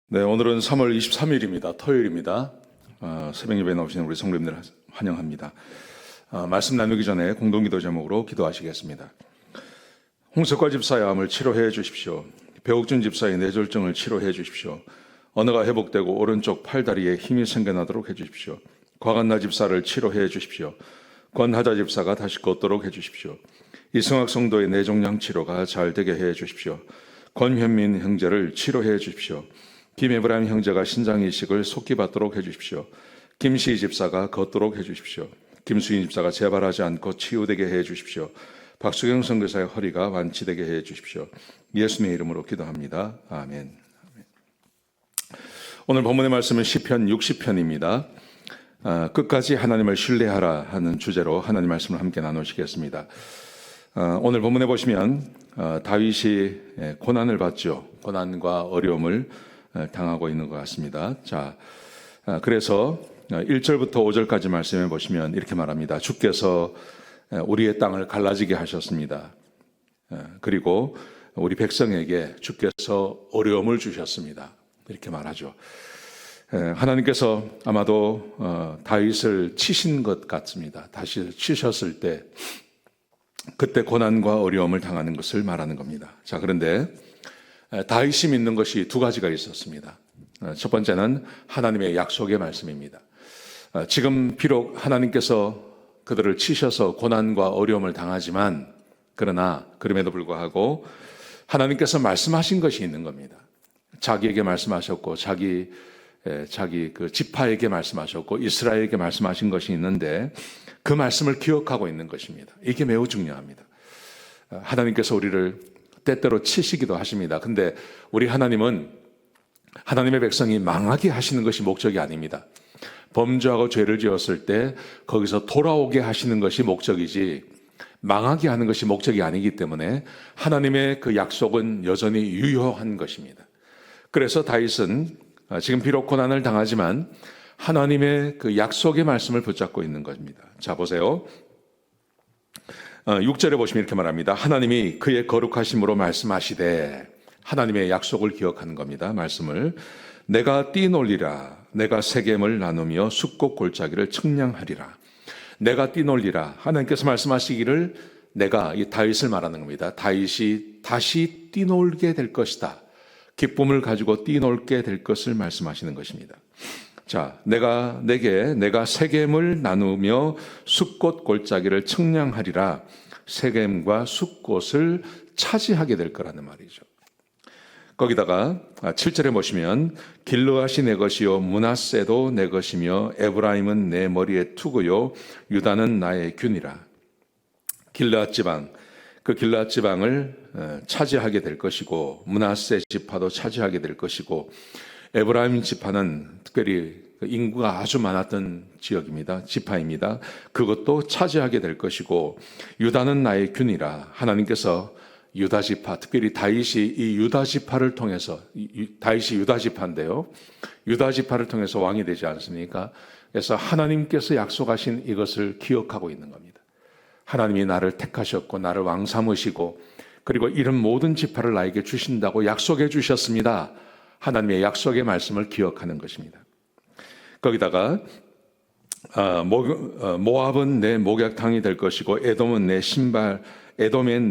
네, 오늘은 3월 23일입니다. 토요일입니다. 새벽 예배에 나오시는 우리 성도님들 환영합니다. 말씀 나누기 전에 공동기도 제목으로 기도하시겠습니다. 홍석과 집사의 암을 치료해 주십시오. 배옥준 집사의 뇌졸중을 치료해 주십시오. 언어가 회복되고 오른쪽 팔다리에 힘이 생겨나도록 해주십시오. 곽한나 집사를 치료해 주십시오. 권하자 집사가 다시 걷도록 해주십시오. 이승학 성도의 뇌종양 치료가 잘 되게 해 주십시오. 권현민 형제를 치료해 주십시오. 김에브라임 형제가 신장 이식을 속히 받도록 해주십시오. 김시희 집사가 걷도록 해주십시오. 김수인 집사가 재발하지 않고 치유되게 해주십시오. 박수경 선교사의 허리가 완치되게 해주십시오. 예수님의 이름으로 기도합니다. 아멘. 오늘 본문의 말씀은 시편 60편입니다. 끝까지 하나님을 신뢰하라 하는 주제로 하나님 말씀을 함께 나누시겠습니다. 오늘 본문에 보시면 다윗이 고난을 받죠. 고난과 어려움을 당하고 있는 것 같습니다. 자, 그래서 1절부터 5절까지 말씀해 보시면 이렇게 말합니다. 주께서 우리의 땅을 갈라지게 하셨습니다. 그리고 우리 백성에게 주께서 어려움을 주셨습니다. 이렇게 말하죠. 하나님께서 아마도 다윗을 치신 것 같습니다. 다시 치셨을 때 그때 고난과 어려움을 당하는 것을 말하는 겁니다. 자, 그런데 다윗이 믿는 것이 두 가지가 있었습니다. 첫 번째는 하나님의 약속의 말씀입니다. 지금 비록 하나님께서 그들을 치셔서 고난과 어려움을 당하지만 그러나 그럼에도 불구하고 하나님께서 말씀하신 것이 있는 겁니다. 자기에게 말씀하셨고 자기 그 지파에게 말씀하셨고 이스라엘에게 말씀하신 것이 있는데 그 말씀을 기억하고 있는 것입니다. 이게 매우 중요합니다. 하나님께서 우리를 때때로 치시기도 하십니다. 근데 우리 하나님은 하나님의 백성이 망하게 하시는 것이 목적이 아닙니다. 범죄하고 죄를 지었을 때 거기서 돌아오게 하시는 것이 목적이지 망하게 하는 것이 목적이 아니기 때문에 하나님의 그 약속은 여전히 유효한 것입니다. 그래서 다윗은 지금 비록 고난을 당하지만 하나님의 그 약속의 말씀을 붙잡고 있는 것입니다. 자, 보세요. 6절에 보시면 이렇게 말합니다. 하나님이 그의 거룩하심으로 말씀하시되, 하나님의 약속을 기억하는 겁니다. 말씀을 내가 뛰놀리라, 내가 세겜을 나누며 숫꽃 골짜기를 측량하리라. 내가 뛰놀리라. 하나님께서 말씀하시기를 내가 이 다윗을 말하는 겁니다. 다윗이 다시 뛰놀게 될 것이다. 기쁨을 가지고 뛰놀게 될 것을 말씀하시는 것입니다. 자, 내가 세겜을 나누며 숫꽃 골짜기를 측량하리라. 세겜과 숫꽃을 차지하게 될 거라는 말이죠. 거기다가 7절에 보시면 길르앗이 내 것이요 므낫세도 내 것이며 에브라임은 내 머리의 투구요 유다는 나의 균이라. 길르앗 지방, 그 길르앗 지방을 차지하게 될 것이고 므낫세 지파도 차지하게 될 것이고 에브라임 지파는 특별히 인구가 아주 많았던 지역입니다. 지파입니다. 그것도 차지하게 될 것이고 유다는 나의 균이라. 하나님께서 유다 지파, 특별히 다윗이 이 유다 지파를 통해서 다윗이 유다 지파인데요. 유다 지파를 통해서 왕이 되지 않습니까? 그래서 하나님께서 약속하신 이것을 기억하고 있는 겁니다. 하나님이 나를 택하셨고 나를 왕 삼으시고 그리고 이런 모든 지파를 나에게 주신다고 약속해 주셨습니다. 하나님의 약속의 말씀을 기억하는 것입니다. 거기다가 모압은 내 목욕탕이 될 것이고 에돔엔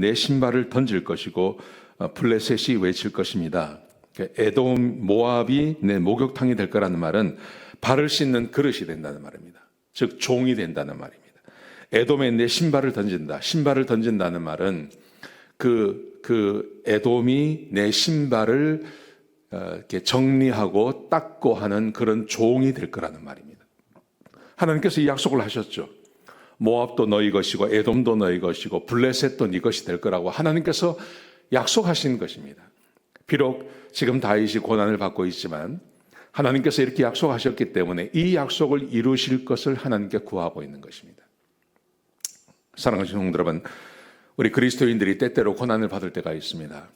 내 신발을 던질 것이고 블레셋이 외칠 것입니다. 모압이 내 목욕탕이 될 거라는 말은 발을 씻는 그릇이 된다는 말입니다. 즉 종이 된다는 말입니다. 에돔엔 내 신발을 던진다. 신발을 던진다는 말은 그 에돔이 내 신발을 이렇게 정리하고 닦고 하는 그런 종이 될 거라는 말입니다. 하나님께서 이 약속을 하셨죠. 모압도 너희 것이고 에돔도 너희 것이고 블레셋도 네 것이 될 거라고 하나님께서 약속하신 것입니다. 비록 지금 다윗이 고난을 받고 있지만 하나님께서 이렇게 약속하셨기 때문에 이 약속을 이루실 것을 하나님께 구하고 있는 것입니다. 사랑하시는 성도 여러분, 우리 그리스도인들이 때때로 고난을 받을 때가 있습니다.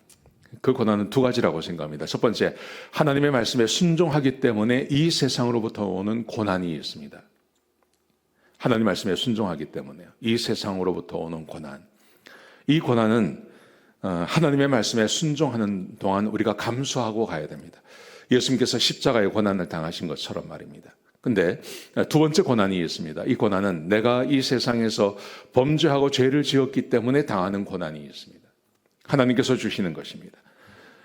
그 고난은 두 가지라고 생각합니다. 첫 번째, 하나님의 말씀에 순종하기 때문에 이 세상으로부터 오는 고난이 있습니다. 하나님 말씀에 순종하기 때문에 이 세상으로부터 오는 고난. 이 고난은 하나님의 말씀에 순종하는 동안 우리가 감수하고 가야 됩니다. 예수님께서 십자가의 고난을 당하신 것처럼 말입니다. 근데 두 번째 고난이 있습니다. 이 고난은 내가 이 세상에서 범죄하고 죄를 지었기 때문에 당하는 고난이 있습니다. 하나님께서 주시는 것입니다.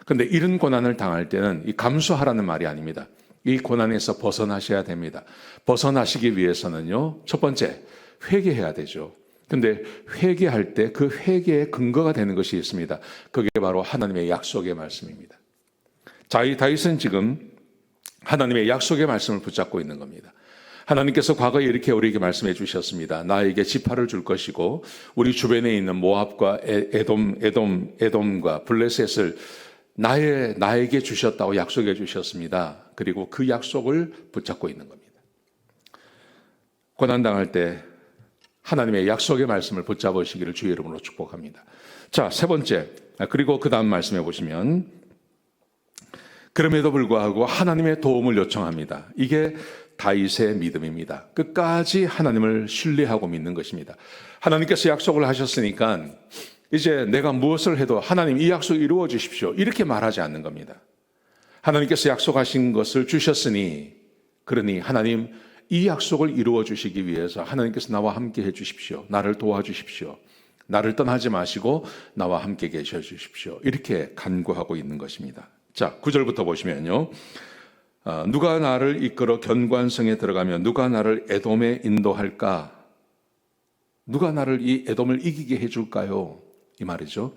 근데 이런 고난을 당할 때는 이 감수하라는 말이 아닙니다. 이 고난에서 벗어나셔야 됩니다. 벗어나시기 위해서는요, 첫 번째, 회개해야 되죠. 근데 회개할 때 그 회개의 근거가 되는 것이 있습니다. 그게 바로 하나님의 약속의 말씀입니다. 자, 이 다윗은 지금 하나님의 약속의 말씀을 붙잡고 있는 겁니다. 하나님께서 과거에 이렇게 우리에게 말씀해 주셨습니다. 나에게 지파를 줄 것이고 우리 주변에 있는 모압과 에돔과 블레셋을 나에게 주셨다고 약속해 주셨습니다. 그리고 그 약속을 붙잡고 있는 겁니다. 고난당할 때 하나님의 약속의 말씀을 붙잡으시기를 주의 이름으로 축복합니다. 자, 세 번째, 그리고 그 다음 말씀해 보시면 그럼에도 불구하고 하나님의 도움을 요청합니다. 이게 다윗의 믿음입니다. 끝까지 하나님을 신뢰하고 믿는 것입니다. 하나님께서 약속을 하셨으니까 이제 내가 무엇을 해도 하나님 이 약속 이루어 주십시오, 이렇게 말하지 않는 겁니다. 하나님께서 약속하신 것을 주셨으니, 그러니 하나님 이 약속을 이루어 주시기 위해서 하나님께서 나와 함께 해 주십시오. 나를 도와주십시오. 나를 떠나지 마시고 나와 함께 계셔 주십시오. 이렇게 간구하고 있는 것입니다. 자, 9절부터 보시면요. 누가 나를 이끌어 견관성에 들어가면 누가 나를 에돔에 인도할까? 누가 나를 이 에돔을 이기게 해줄까요? 이 말이죠.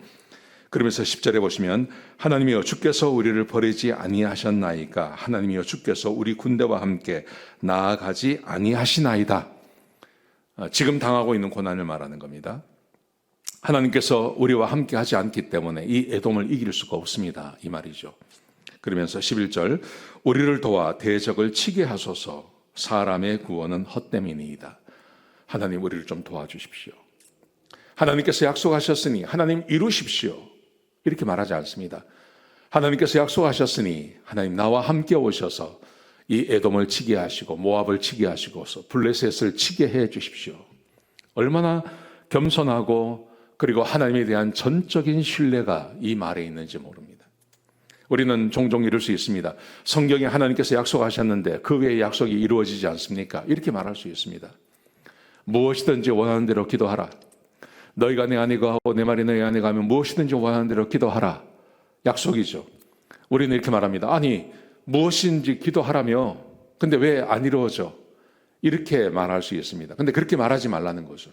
그러면서 10절에 보시면 하나님이여 주께서 우리를 버리지 아니하셨나이까? 하나님이여 주께서 우리 군대와 함께 나아가지 아니하시나이다. 지금 당하고 있는 고난을 말하는 겁니다. 하나님께서 우리와 함께 하지 않기 때문에 이 에돔을 이길 수가 없습니다, 이 말이죠. 그러면서 11절 우리를 도와 대적을 치게 하소서. 사람의 구원은 헛됨이니이다. 하나님 우리를 좀 도와주십시오. 하나님께서 약속하셨으니 하나님 이루십시오, 이렇게 말하지 않습니다. 하나님께서 약속하셨으니 하나님 나와 함께 오셔서 이 에돔을 치게 하시고 모압을 치게 하시고서 블레셋을 치게 해 주십시오. 얼마나 겸손하고 그리고 하나님에 대한 전적인 신뢰가 이 말에 있는지 모릅니다. 우리는 종종 이럴 수 있습니다. 성경에 하나님께서 약속하셨는데 그 외에 약속이 이루어지지 않습니까? 이렇게 말할 수 있습니다. 무엇이든지 원하는 대로 기도하라. 너희가 내 안에 거하고 내 말이 너희 안에 가면 무엇이든지 원하는 대로 기도하라. 약속이죠. 우리는 이렇게 말합니다. 아니, 무엇인지 기도하라며 근데 왜 안 이루어져? 이렇게 말할 수 있습니다. 근데 그렇게 말하지 말라는 거죠.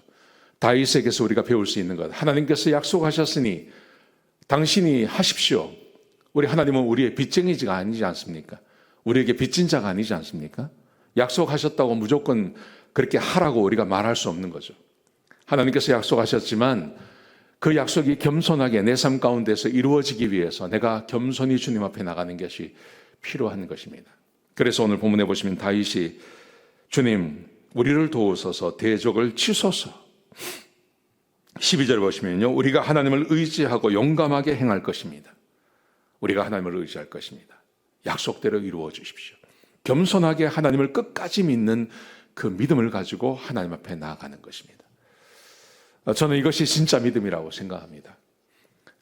다윗에게서 우리가 배울 수 있는 것, 하나님께서 약속하셨으니 당신이 하십시오. 우리 하나님은 우리의 빚쟁이지가 아니지 않습니까? 우리에게 빚진 자가 아니지 않습니까? 약속하셨다고 무조건 그렇게 하라고 우리가 말할 수 없는 거죠. 하나님께서 약속하셨지만 그 약속이 겸손하게 내 삶 가운데서 이루어지기 위해서 내가 겸손히 주님 앞에 나가는 것이 필요한 것입니다. 그래서 오늘 본문에 보시면 다윗이 주님 우리를 도우소서, 대적을 치소서. 12절 보시면요, 우리가 하나님을 의지하고 용감하게 행할 것입니다. 우리가 하나님을 의지할 것입니다. 약속대로 이루어 주십시오. 겸손하게 하나님을 끝까지 믿는 그 믿음을 가지고 하나님 앞에 나아가는 것입니다. 저는 이것이 진짜 믿음이라고 생각합니다.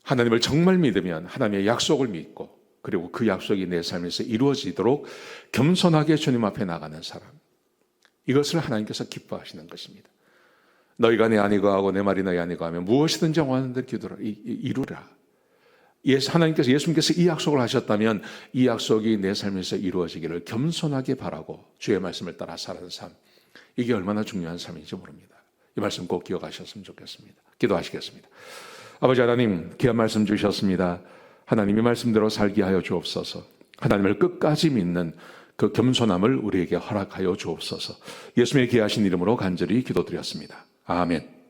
하나님을 정말 믿으면 하나님의 약속을 믿고 그리고 그 약속이 내 삶에서 이루어지도록 겸손하게 주님 앞에 나가는 사람, 이것을 하나님께서 기뻐하시는 것입니다. 너희가 내 안에 거하고 내 말이 너희 안에 거하면 무엇이든지 원하는 대로 기도하라, 이루라. 하나님께서, 예수님께서 이 약속을 하셨다면 이 약속이 내 삶에서 이루어지기를 겸손하게 바라고 주의 말씀을 따라 살아가는 삶, 이게 얼마나 중요한 삶인지 모릅니다. 이 말씀 꼭 기억하셨으면 좋겠습니다. 기도하시겠습니다. 아버지 하나님, 귀한 말씀 주셨습니다. 하나님 이 말씀대로 살게 하여 주옵소서. 하나님을 끝까지 믿는 그 겸손함을 우리에게 허락하여 주옵소서. 예수님의 귀하신 이름으로 간절히 기도드렸습니다. 아멘.